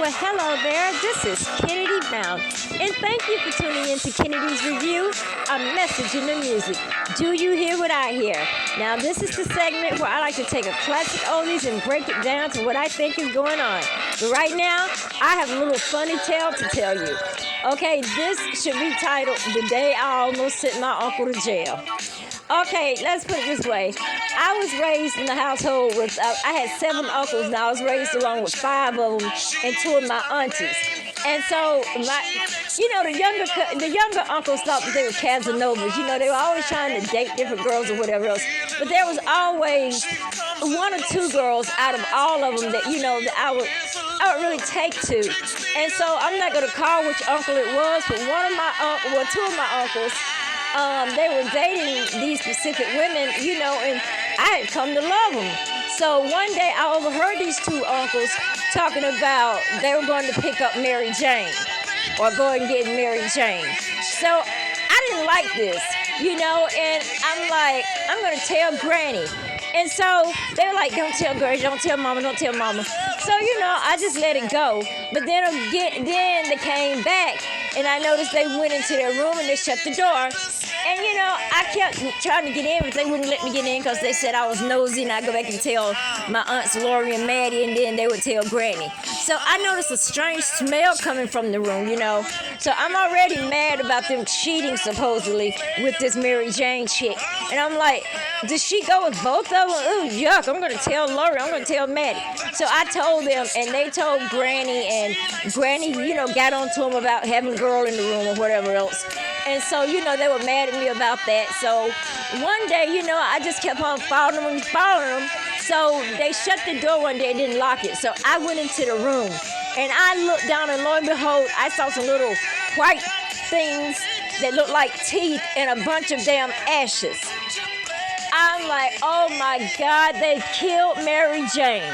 Well, hello there. This is Kennedy Brown, and thank you for tuning in to Kennedy's Review, a message in the music. Do you hear what I hear? Now, this is the segment where I like to take a classic oldies and break it down to what I think is going on. But right now, I have a little funny tale to tell you. Okay, this should be titled The Day I Almost Sent My Uncle to Jail. Okay, let's put it this way. I was raised in the household with, I had 7 uncles, and I was raised along with 5 of them and 2 of my aunties. And so, the younger uncles thought that they were Casanovas. You know, they were always trying to date different girls or whatever else. But there was always 1 or 2 girls out of all of them that, that I would really take to. And so, I'm not going to call which uncle it was, but 2 of my uncles, they were dating these specific women, and I had come to love them. So one day I overheard these 2 uncles talking about they were going to pick up Mary Jane or go and get Mary Jane. So I didn't like this, and I'm like, I'm going to tell Granny. And so they were like, don't tell Granny, don't tell Mama, don't tell Mama. So, I just let it go. But then they came back, and I noticed they went into their room and they shut the door. And, I kept trying to get in, but they wouldn't let me get in because they said I was nosy, and I'd go back and tell my aunts Lori and Maddie, and then they would tell Granny. So I noticed a strange smell coming from the room, So I'm already mad about them cheating, supposedly, with this Mary Jane chick. And I'm like, did she go with both of them? Ooh, yuck, I'm going to tell Lori, I'm going to tell Maddie. So I told them, and they told Granny, and Granny, got on to them about having a girl in the room or whatever else. And so, they were mad at me about that. So one day, I just kept on following them. So they shut the door one day and didn't lock it. So I went into the room, and I looked down, and lo and behold, I saw some little white things that looked like teeth and a bunch of damn ashes. I'm like, oh my God, they killed Mary Jane.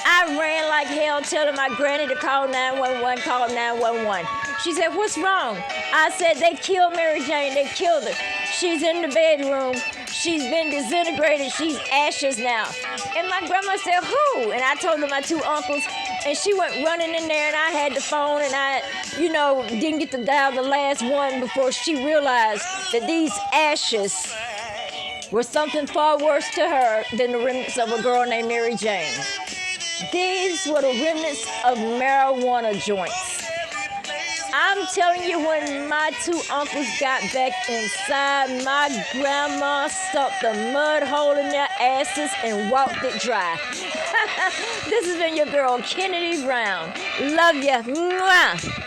I ran like hell telling my granny to call 911, call 911. She said, what's wrong? I said, they killed Mary Jane, they killed her. She's in the bedroom. She's been disintegrated. She's ashes now. And my grandma said, who? And I told her my 2 uncles, and she went running in there, and I had the phone, and I, didn't get to dial the last one before she realized that these ashes were something far worse to her than the remnants of a girl named Mary Jane. These were the remnants of marijuana joints. I'm telling you, when my 2 uncles got back inside, my grandma stuck the mud hole in their asses and walked it dry. This has been your girl, Kennedy Brown. Love ya. Mwah.